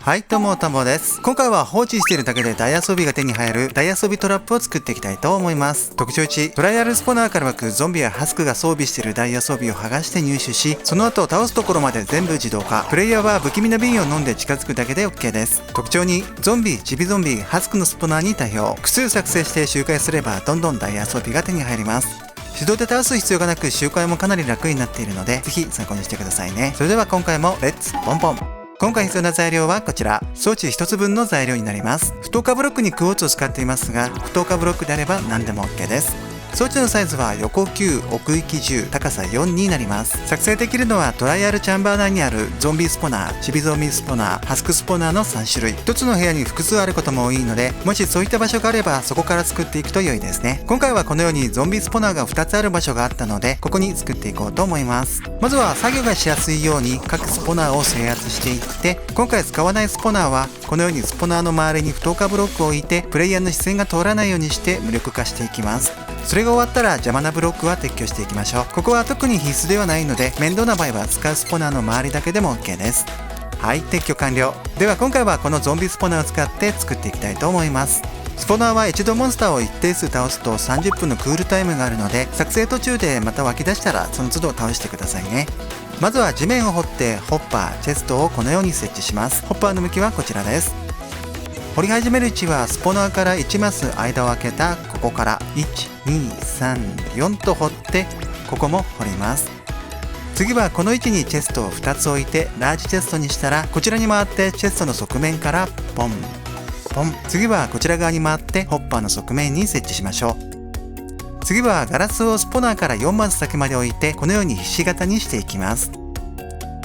はい、どうもたんぼです。今回は放置しているだけで大遊びが手に入る大遊びトラップを作っていきたいと思います。特徴1、トライアルスポナーから湧くゾンビやハスクが装備している大遊びを剥がして入手し、その後倒すところまで全部自動化。プレイヤーは不気味な瓶を飲んで近づくだけで OK です。特徴2、ゾンビ、チビゾンビ、ハスクのスポナーに対応。複数作成して周回すればどんどん大遊びが手に入ります。手動で倒す必要がなく周回もかなり楽になっているので、ぜひ参考にしてくださいね。それでは今回もレッツポンポン。今回必要な材料はこちら。装置1つ分の材料になります。不透過ブロックにクォーツを使っていますが、不透過ブロックであれば何でも OK です。装置のサイズは横9、奥行き10、高さ4になります。作成できるのはトライアルチャンバー内にあるゾンビスポナー、チビゾンビスポナー、ハスクスポナーの3種類。1つの部屋に複数あることも多いので、もしそういった場所があればそこから作っていくと良いですね。今回はこのようにゾンビスポナーが2つある場所があったので、ここに作っていこうと思います。まずは作業がしやすいように各スポナーを制圧していって、今回使わないスポナーはこのようにスポナーの周りに不透過ブロックを置いて、プレイヤーの視線が通らないようにして無力化していきます。それが終わったら邪魔なブロックは撤去していきましょう。ここは特に必須ではないので、面倒な場合は使うスポナーの周りだけでも OK です。はい、撤去完了。では今回はこのゾンビスポナーを使って作っていきたいと思います。スポナーは一度モンスターを一定数倒すと30分のクールタイムがあるので、作成途中でまた湧き出したらその都度倒してくださいね。まずは地面を掘ってホッパー、チェストをこのように設置します。ホッパーの向きはこちらです。掘り始める位置はスポナーから1マス間を空けたここから1、2、3、4と掘って、ここも掘ります。次はこの位置にチェストを2つ置いてラージチェストにしたら、こちらに回ってチェストの側面からポンポン。次はこちら側に回ってホッパーの側面に設置しましょう。次はガラスをスポナーから4マス先まで置いてこのようにひし形にしていきます。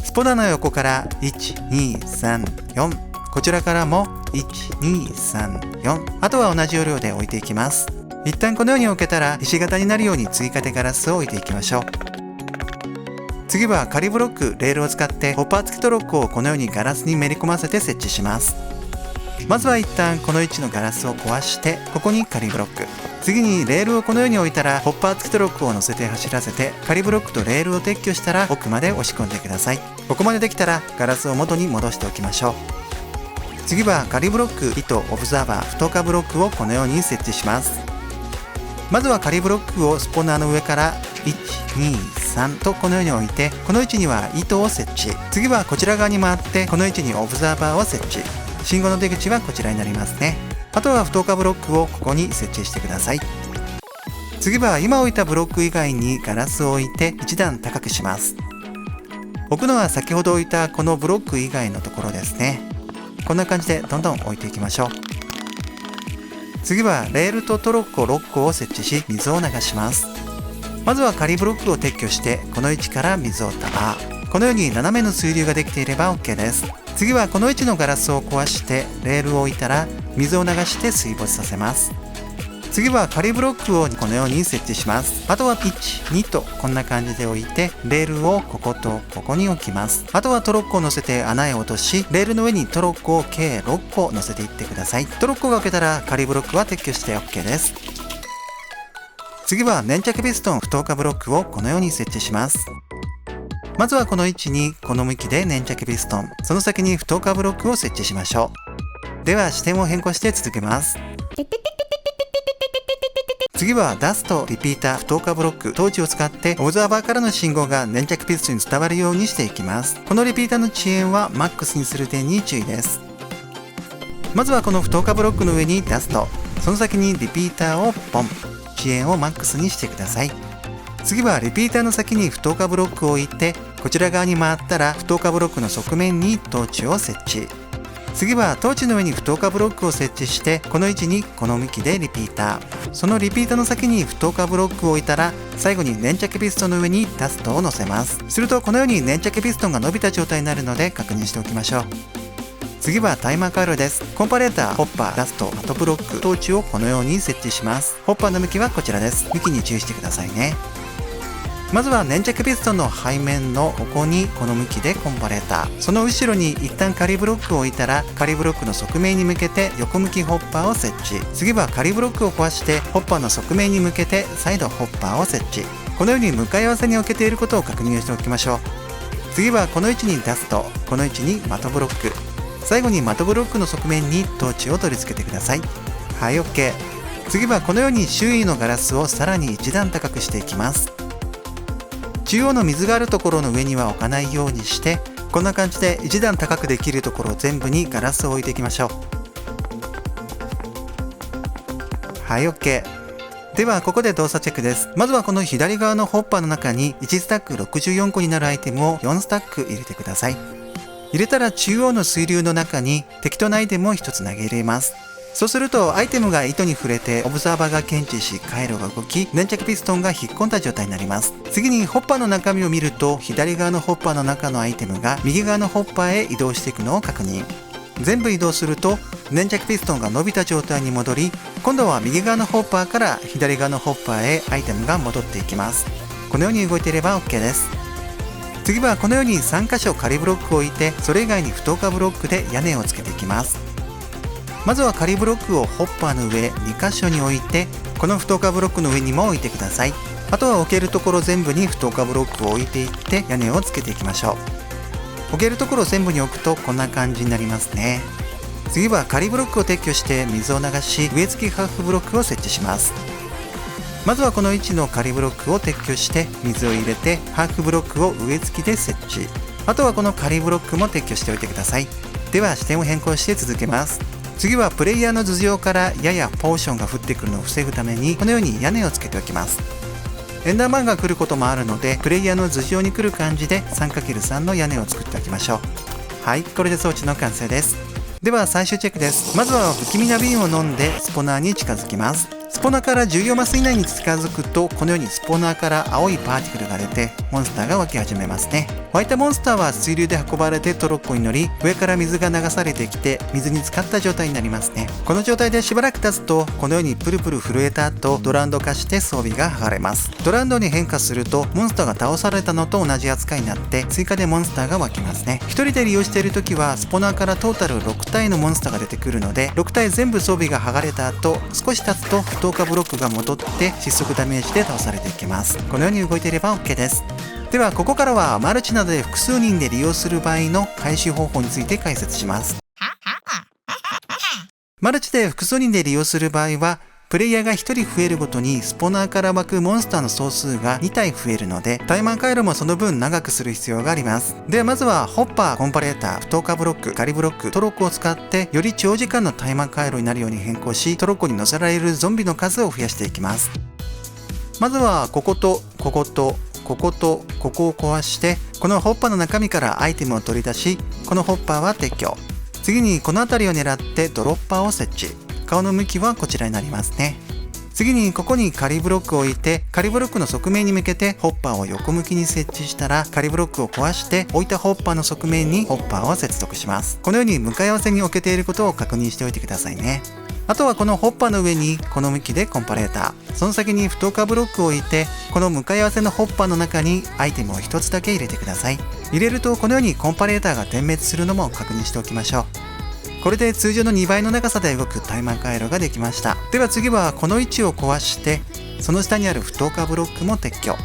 スポナーの横から1、2、3、4、こちらからも1、2、3、4、あとは同じ要領で置いていきます。一旦このように置けたらひし形になるように追加でガラスを置いていきましょう。次は仮ブロック、レールを使ってホッパー付きトロッコをこのようにガラスにめり込ませて設置します。まずは一旦この位置のガラスを壊して、ここに仮ブロック。次にレールをこのように置いたらホッパー付きトロックを乗せて走らせて、仮ブロックとレールを撤去したら奥まで押し込んでください。ここまでできたらガラスを元に戻しておきましょう。次は仮ブロック、糸、オブザーバー、不透過ブロックをこのように設置します。まずは仮ブロックをスポナーの上から1、2、3とこのように置いて、この位置には糸を設置。次はこちら側に回ってこの位置にオブザーバーを設置。信号の出口はこちらになりますね。あとは不透過ブロックをここに設置してください。次は今置いたブロック以外にガラスを置いて一段高くします。置くのは先ほど置いたこのブロック以外のところですね。こんな感じでどんどん置いていきましょう。次はレールとトロッコ6個を設置し、水を流します。まずは仮ブロックを撤去してこの位置から水をたま、このように斜めの水流ができていれば OK です。次はこの位置のガラスを壊してレールを置いたら水を流して水没させます。次は仮ブロックをこのように設置します。あとは1、2とこんな感じで置いて、レールをこことここに置きます。あとはトロッコを乗せて穴へ落とし、レールの上にトロッコを計6個乗せていってください。トロッコが置けたら仮ブロックは撤去して OK です。次は粘着ピストン、不透過ブロックをこのように設置します。まずはこの位置にこの向きで粘着ピストン、その先に不透過ブロックを設置しましょう。では視点を変更して続けます。次はダスト、リピーター、不透過ブロック、トーチを使ってオブザーバーからの信号が粘着ピストンに伝わるようにしていきます。このリピーターの遅延はマックスにする点に注意です。まずはこの不透過ブロックの上にダスト、その先にリピーターをポン、遅延をマックスにしてください。次はリピーターの先に不透過ブロックを置いて、こちら側に回ったら不透過ブロックの側面にトーチを設置。次はトーチの上に不透過ブロックを設置して、この位置にこの向きでリピーター、そのリピーターの先に不透過ブロックを置いたら最後に粘着ピストンの上にダストを乗せます。するとこのように粘着ピストンが伸びた状態になるので確認しておきましょう。次はタイマー回路です。コンパレーター、ホッパー、ダスト、マトブロック、トーチをこのように設置します。ホッパーの向きはこちらです。向きに注意してくださいね。まずは粘着ピストンの背面のここにこの向きでコンパレーター、その後ろに一旦仮ブロックを置いたら仮ブロックの側面に向けて横向きホッパーを設置。次は仮ブロックを壊してホッパーの側面に向けて再度ホッパーを設置。このように向かい合わせに置けていることを確認しておきましょう。次はこの位置にダスト、この位置にマトブロック、最後にマトブロックの側面にトーチを取り付けてください。はい、 OK。 次はこのように周囲のガラスをさらに一段高くしていきます。中央の水があるところの上には置かないようにして、こんな感じで一段高くできるところ全部にガラスを置いていきましょう。はい、 OK。 ではここで動作チェックです。まずはこの左側のホッパーの中に1スタック64個になるアイテムを4スタック入れてください。入れたら中央の水流の中に適当なアイテムを1つ投げ入れます。そうするとアイテムが糸に触れてオブザーバーが検知し回路が動き、粘着ピストンが引っ込んだ状態になります。次にホッパーの中身を見ると、左側のホッパーの中のアイテムが右側のホッパーへ移動していくのを確認。全部移動すると粘着ピストンが伸びた状態に戻り、今度は右側のホッパーから左側のホッパーへアイテムが戻っていきます。このように動いていれば OK です。次はこのように3箇所仮ブロックを置いて、それ以外に不透過ブロックで屋根をつけていきます。まずは仮ブロックをホッパーの上2箇所に置いて、この不透過ブロックの上にも置いてください。あとは置けるところ全部に不透過ブロックを置いていって屋根をつけていきましょう。置けるところ全部に置くとこんな感じになりますね。次は仮ブロックを撤去して水を流し、上付きハーフブロックを設置します。まずはこの位置の仮ブロックを撤去して水を入れて、ハーフブロックを上付きで設置。あとはこの仮ブロックも撤去しておいてください。では視点を変更して続けます。次はプレイヤーの頭上からややポーションが降ってくるのを防ぐために、このように屋根をつけておきます。エンダーマンが来ることもあるので、プレイヤーの頭上に来る感じで 3×3 の屋根を作っておきましょう。はい、これで装置の完成です。では最終チェックです。まずは不気味な瓶を飲んでスポナーに近づきます。スポナーから14マス以内に近づくと、このようにスポナーから青いパーティクルが出てモンスターが湧き始めますね。湧いたモンスターは水流で運ばれてトロッコに乗り、上から水が流されてきて水に浸かった状態になりますね。この状態でしばらく経つと、このようにプルプル震えた後ドランド化して装備が剥がれます。ドランドに変化するとモンスターが倒されたのと同じ扱いになって、追加でモンスターが湧きますね。1人で利用している時はスポナーからトータル6体のモンスターが出てくるので、6体全部装備が剥がれた後少し経つと不透過ブロックが戻って失速ダメージで倒されていきます。このように動いていれば OK です。ではここからはマルチなどで複数人で利用する場合の回収方法について解説します。マルチで複数人で利用する場合は、プレイヤーが1人増えるごとにスポナーから湧くモンスターの総数が2体増えるので、タイマー回路もその分長くする必要があります。ではまずはホッパー、コンパレーター、不透過ブロック、仮ブロック、トロッコを使ってより長時間のタイマー回路になるように変更し、トロッコに乗せられるゾンビの数を増やしていきます。まずはこことこことこことここを壊して、このホッパーの中身からアイテムを取り出し、このホッパーは撤去。次にこの辺りを狙ってドロッパーを設置。顔の向きはこちらになりますね。次にここに仮ブロックを置いて、仮ブロックの側面に向けてホッパーを横向きに設置したら、仮ブロックを壊して置いたホッパーの側面にホッパーを接続します。このように向かい合わせに置けていることを確認しておいてくださいね。あとはこのホッパーの上にこの向きでコンパレーター、その先に不透過ブロックを置いて、この向かい合わせのホッパーの中にアイテムを1つだけ入れてください。入れるとこのようにコンパレーターが点滅するのも確認しておきましょう。これで通常の2倍の長さで動くタイマー回路ができました。では次はこの位置を壊して、その下にある不透過ブロックも撤去。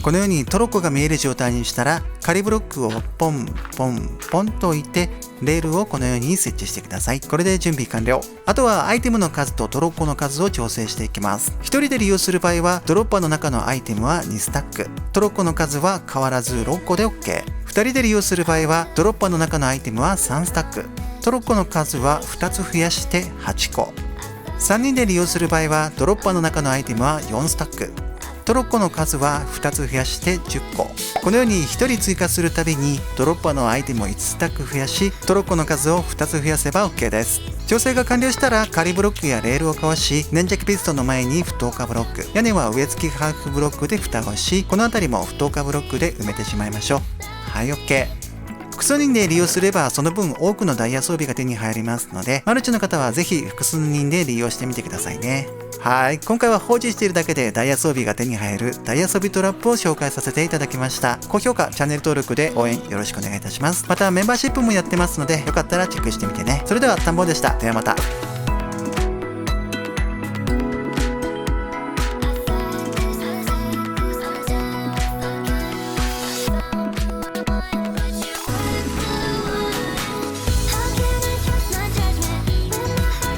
このようにトロッコが見える状態にしたら、仮ブロックをポンポンポンと置いて、レールをこのように設置してください。これで準備完了。あとはアイテムの数とトロッコの数を調整していきます。1人で利用する場合はドロッパーの中のアイテムは2スタック、トロッコの数は変わらず6個で OK。 2人で利用する場合はドロッパーの中のアイテムは3スタック、トロッコの数は2つ増やして8個。3人で利用する場合はドロッパーの中のアイテムは4スタック、トロッコの数は2つ増やして10個。このように1人追加するたびにドロッパーのアイテムを1スタック増やし、トロッコの数を2つ増やせば OK です。調整が完了したら仮ブロックやレールをかわし、粘着ピストンの前に不透過ブロック、屋根は上付きハーフブロックで蓋をし、この辺りも不透過ブロックで埋めてしまいましょう。はい、 OK。複数人で利用すればその分多くのダイヤ装備が手に入りますので、マルチの方はぜひ複数人で利用してみてくださいね。はい、今回は放置しているだけでダイヤ装備が手に入るダイヤ装備トラップを紹介させていただきました。高評価、チャンネル登録で応援よろしくお願いいたします。またメンバーシップもやってますので、よかったらチェックしてみてね。それでは田んぼでした。ではまた。